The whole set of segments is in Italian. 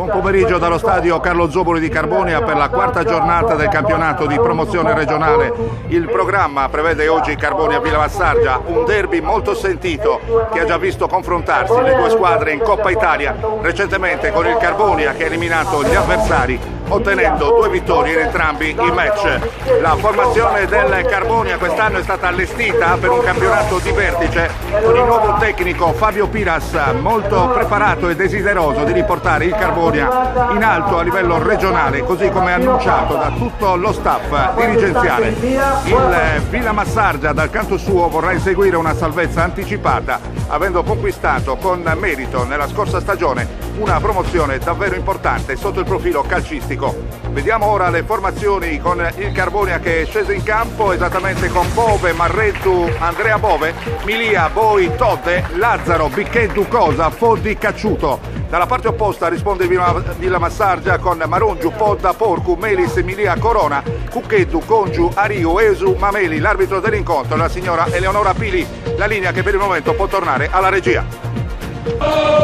Buon pomeriggio dallo stadio Carlo Zoboli di Carbonia per la quarta giornata del campionato di promozione regionale. Il programma prevede oggi Carbonia-Villa Massargia, un derby molto sentito che ha già visto confrontarsi le due squadre in Coppa Italia, recentemente con il Carbonia che ha eliminato gli avversari ottenendo 2 vittorie in entrambi i match. La formazione del Carbonia quest'anno è stata allestita per un campionato di vertice con il nuovo tecnico Fabio Piras, molto preparato e desideroso di riportare il Carbonia in alto a livello regionale, così come annunciato da tutto lo staff dirigenziale. Il Villa Massargia dal canto suo vorrà inseguire una salvezza anticipata, avendo conquistato con merito nella scorsa stagione una promozione davvero importante sotto il profilo calcistico. Vediamo ora le formazioni con il Carbonia che è sceso in campo esattamente con Bove, Marrettu, Andrea Bove, Milia, Boi, Todde, Lazzaro, Bicchettu, Cosa, Foddi, Cacciuto. Dalla parte opposta risponde Villa Massargia con Marongiu, Podda, Porcu, Melis, Milia, Corona, Cucchettu, Congiu, Ariu, Esu, Mameli. L'arbitro dell'incontro è la signora Eleonora Pili, la linea che per il momento può tornare alla regia. Oh!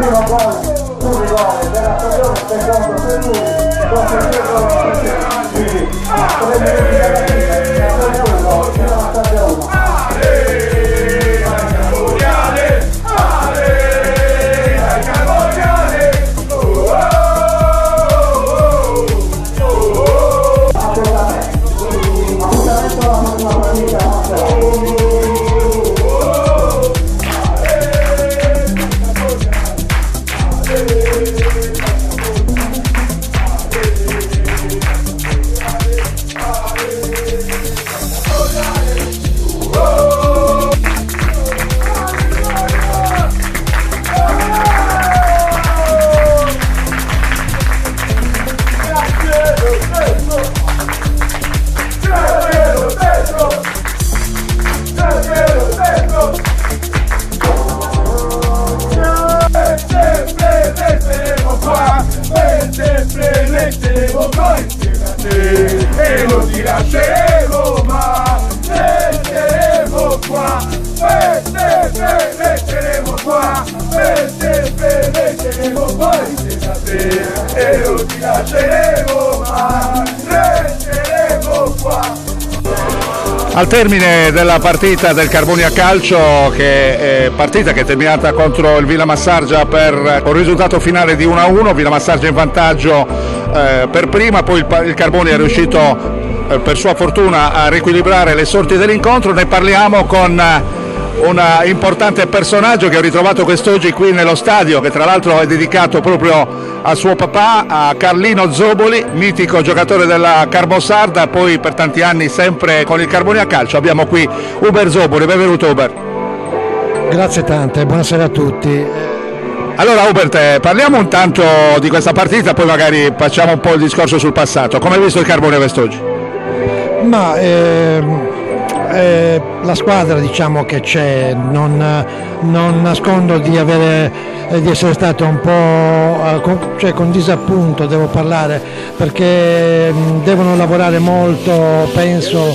primo gol, un rigore della stagione, secondo per lui, e non ti lasceremo mai, resteremo qua, resteremo qua, resteremo qua insieme a te, e non ti lasceremo mai, resteremo qua. Al termine della partita del Carbonia Calcio, che è partita che è terminata contro il Villa Massargia per un risultato finale di 1-1, Villa Massargia in vantaggio per prima, poi il Carbonia è riuscito per sua fortuna a riequilibrare le sorti dell'incontro. Ne parliamo con un importante personaggio che ho ritrovato quest'oggi qui nello stadio, che tra l'altro è dedicato proprio a suo papà, a Carlino Zoboli, mitico giocatore della Carbosarda, poi per tanti anni sempre con il Carbonia Calcio. Abbiamo qui Uber Zoboli, benvenuto Uber. Grazie tante, buonasera a tutti. Allora Hubert, parliamo un tanto di questa partita, poi magari facciamo un po' il discorso sul passato. Come hai visto il Carbonia quest'oggi? Ma la squadra, diciamo che c'è, non nascondo di essere stato un po' con disappunto, devo parlare, perché devono lavorare molto, penso,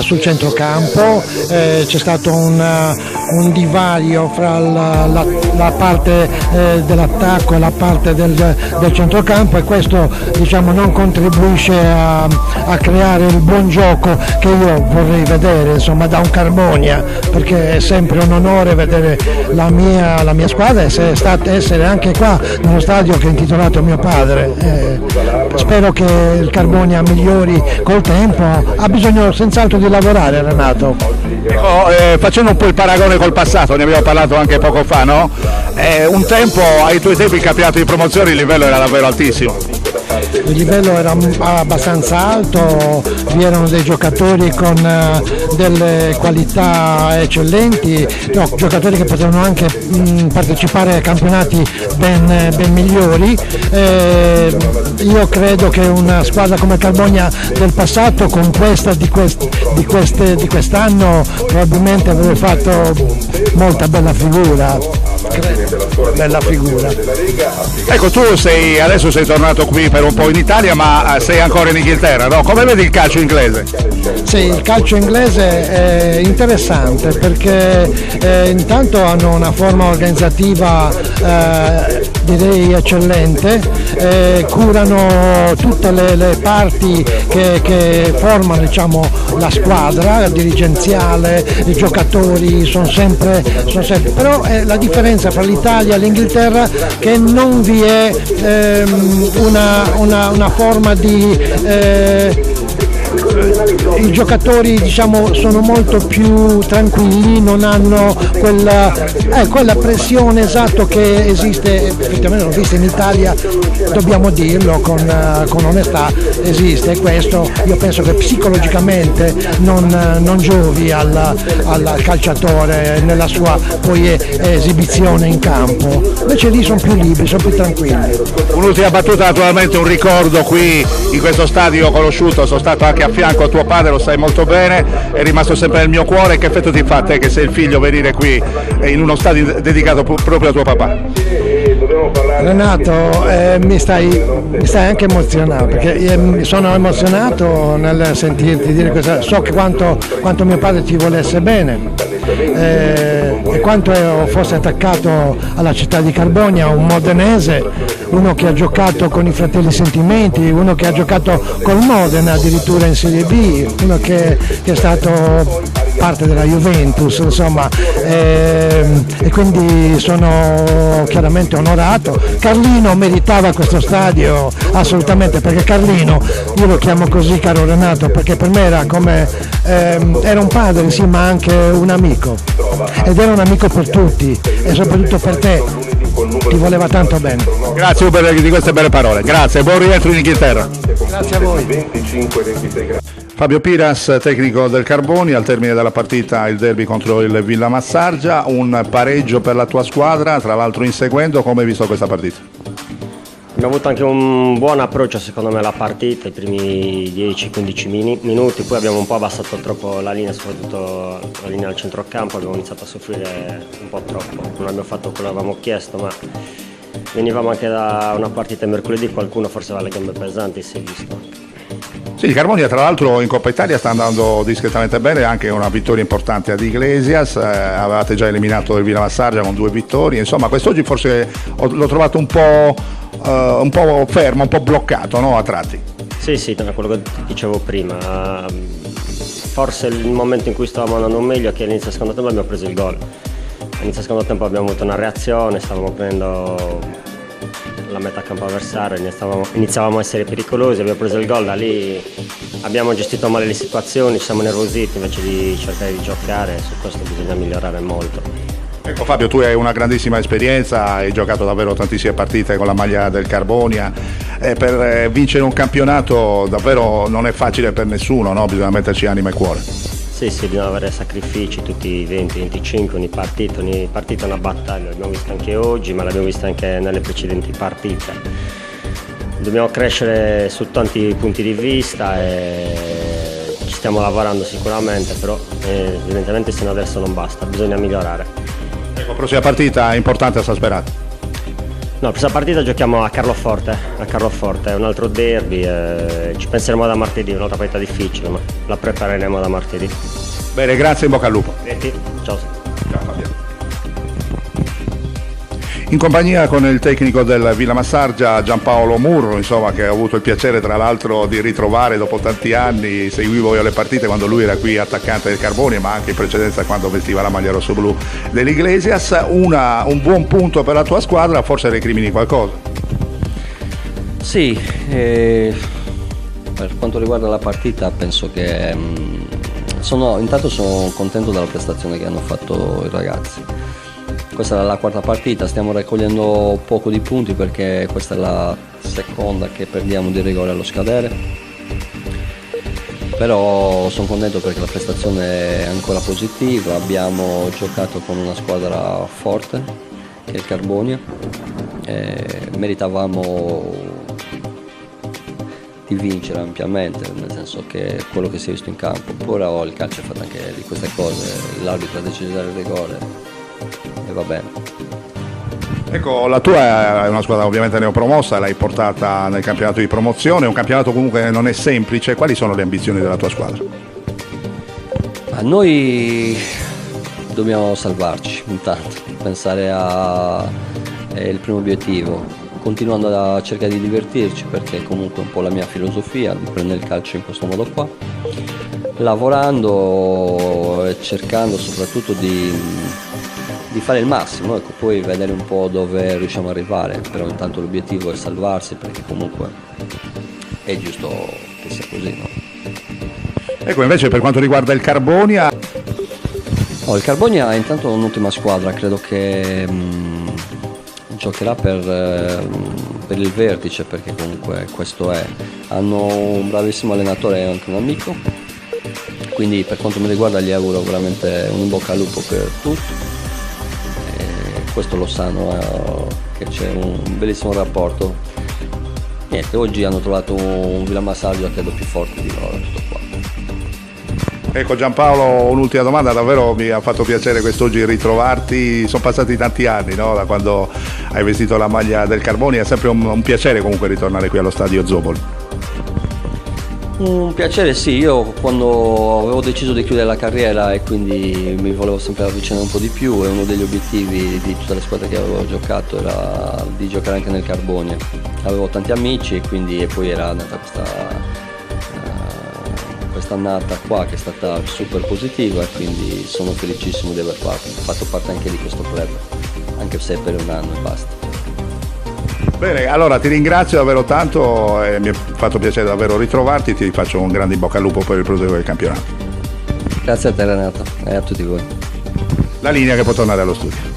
sul centrocampo. C'è stato un divario fra la parte dell'attacco e la parte del centrocampo, e questo, diciamo, non contribuisce a creare il buon gioco che io vorrei vedere, insomma, da un Carbonia, perché è sempre un onore vedere la mia squadra e essere anche qua nello stadio che è intitolato mio padre. Spero che il Carbonia migliori col tempo, ha bisogno senz'altro di lavorare, Renato. Facendo un po' il paragone col passato, ne abbiamo parlato anche poco fa, no? Un tempo, ai tuoi tempi il campionato di promozione, il livello era davvero altissimo. Il livello era abbastanza alto, vi erano dei giocatori con delle qualità eccellenti, giocatori che potevano anche partecipare a campionati ben migliori. Io credo che una squadra come Carbonia del passato, con questa di quest'anno, probabilmente avrebbe fatto molta bella figura. Ecco, tu adesso sei tornato qui per un po' in Italia, ma sei ancora in Inghilterra, no? Come vedi il calcio inglese? Sì, il calcio inglese è interessante perché intanto hanno una forma organizzativa direi eccellente, curano tutte le parti che formano, diciamo, la squadra dirigenziale, i giocatori sono sempre, però la differenza fra l'Italia e l'Inghilterra che non vi è una forma di i giocatori, diciamo, sono molto più tranquilli, non hanno quella pressione, esatto, che esiste, effettivamente l'ho vista in Italia, dobbiamo dirlo con onestà, esiste, e questo io penso che psicologicamente non giovi al calciatore nella sua poi esibizione in campo. Invece lì sono più liberi, sono più tranquilli. Un'ultima battuta, naturalmente un ricordo qui in questo stadio conosciuto, sono stato anche a fianco a tuo padre, lo sai molto bene, è rimasto sempre nel mio cuore. Che effetto ti fa a te, che sei il figlio, venire qui in uno stadio dedicato proprio a tuo papà? Renato, mi stai anche emozionando, perché sono emozionato nel sentirti dire questa, so che quanto mio padre ti volesse bene e quanto fosse attaccato alla città di Carbonia, un modenese, uno che ha giocato con i Fratelli Sentimenti, uno che ha giocato col Modena addirittura in Serie B, uno che è stato parte della Juventus, insomma, e quindi sono chiaramente onorato. Carlino meritava questo stadio assolutamente, perché Carlino, io lo chiamo così, caro Renato, perché per me era come era un padre, sì, ma anche un amico, ed era un amico per tutti e soprattutto per te, ti voleva tanto bene. Grazie di queste belle parole, grazie, buon rientro in Inghilterra. Grazie a voi. Fabio Piras, tecnico del Carbonia, al termine della partita il derby contro il Villa Massargia, un pareggio per la tua squadra, tra l'altro inseguendo, come hai visto questa partita? Abbiamo avuto anche un buon approccio secondo me alla partita, i primi 10-15 minuti, poi abbiamo un po' abbassato troppo la linea, soprattutto la linea al centrocampo, abbiamo iniziato a soffrire un po' troppo, non abbiamo fatto quello che avevamo chiesto, ma venivamo anche da una partita mercoledì, qualcuno forse aveva le gambe pesanti, si è visto. Sì, il Carbonia tra l'altro in Coppa Italia sta andando discretamente bene, anche una vittoria importante ad Iglesias, avevate già eliminato il Villa Massargia con 2 vittorie, insomma quest'oggi forse l'ho trovato un po' fermo, un po' bloccato, no, a tratti. Sì, quello che dicevo prima, forse il momento in cui stavamo andando meglio è che all'inizio del secondo tempo abbiamo preso il gol, all'inizio del secondo tempo abbiamo avuto una reazione, stavamo prendendo la metà campo avversaria, iniziavamo a essere pericolosi, abbiamo preso il gol, da lì abbiamo gestito male le situazioni, ci siamo nervositi invece di cercare di giocare, su questo bisogna migliorare molto. Ecco Fabio, tu hai una grandissima esperienza, hai giocato davvero tantissime partite con la maglia del Carbonia, per vincere un campionato davvero non è facile per nessuno, no? Bisogna metterci anima e cuore. Sì, bisogna avere sacrifici tutti i 20-25, ogni partita è una battaglia, l'abbiamo vista anche oggi, ma l'abbiamo vista anche nelle precedenti partite. Dobbiamo crescere su tanti punti di vista e ci stiamo lavorando sicuramente, però evidentemente sino adesso non basta, bisogna migliorare. Ecco, prossima partita importante a San Sperato. No, la prossima partita giochiamo a Carloforte, è un altro derby, ci penseremo da martedì, un'altra partita difficile, ma la prepareremo da martedì. Bene, grazie, in bocca al lupo. Ciao. Ciao Fabio. In compagnia con il tecnico del Villa Massargia Giampaolo Murro, insomma, che ho avuto il piacere tra l'altro di ritrovare dopo tanti anni, seguivo io le partite quando lui era qui attaccante del Carbonia, ma anche in precedenza quando vestiva la maglia rossoblu dell'Iglesias. Un buon punto per la tua squadra, forse recrimini qualcosa? Sì, per quanto riguarda la partita penso che intanto sono contento della prestazione che hanno fatto i ragazzi. Questa è la quarta partita, stiamo raccogliendo poco di punti perché questa è la seconda che perdiamo di rigore allo scadere, però sono contento perché la prestazione è ancora positiva, abbiamo giocato con una squadra forte che è il Carbonia, meritavamo di vincere ampiamente, nel senso che quello che si è visto in campo, però il calcio è fatto anche di queste cose, l'arbitro ha deciso di dare il rigore e va bene. Ecco, la tua è una squadra ovviamente neopromossa, l'hai portata nel campionato di promozione, un campionato comunque non è semplice. Quali sono le ambizioni della tua squadra? A noi dobbiamo salvarci intanto, pensare al primo obiettivo, continuando a cercare di divertirci perché comunque è un po' la mia filosofia di prendere il calcio in questo modo qua, lavorando e cercando soprattutto di fare il massimo, ecco, poi vedere un po' dove riusciamo ad arrivare, però intanto l'obiettivo è salvarsi perché comunque è giusto che sia così, no? Ecco, invece per quanto riguarda il Carbonia... Il Carbonia è intanto un'ultima squadra, credo che giocherà per il vertice perché comunque questo è. Hanno un bravissimo allenatore e anche un amico, quindi per quanto mi riguarda gli auguro veramente un in bocca al lupo per tutti. Questo lo sanno, che c'è un bellissimo rapporto. Niente, oggi hanno trovato un Villa Massargia credo più forte di loro, tutto qua. Ecco Giampaolo, un'ultima domanda, davvero mi ha fatto piacere quest'oggi ritrovarti, sono passati tanti anni, no? Da quando hai vestito la maglia del Carbonia, è sempre un piacere comunque ritornare qui allo stadio Zoboli. Un piacere, sì, io quando avevo deciso di chiudere la carriera e quindi mi volevo sempre avvicinare un po' di più, e uno degli obiettivi di tutte le squadre che avevo giocato era di giocare anche nel Carbonia. Avevo tanti amici e poi era nata questa annata qua che è stata super positiva, e quindi sono felicissimo di aver fatto parte anche di questo club, anche se per un anno e basta. Bene, allora ti ringrazio davvero tanto, mi ha fatto piacere davvero ritrovarti, ti faccio un grande in bocca al lupo per il proseguo del campionato. Grazie a te Renato e a tutti voi. La linea che può tornare allo studio.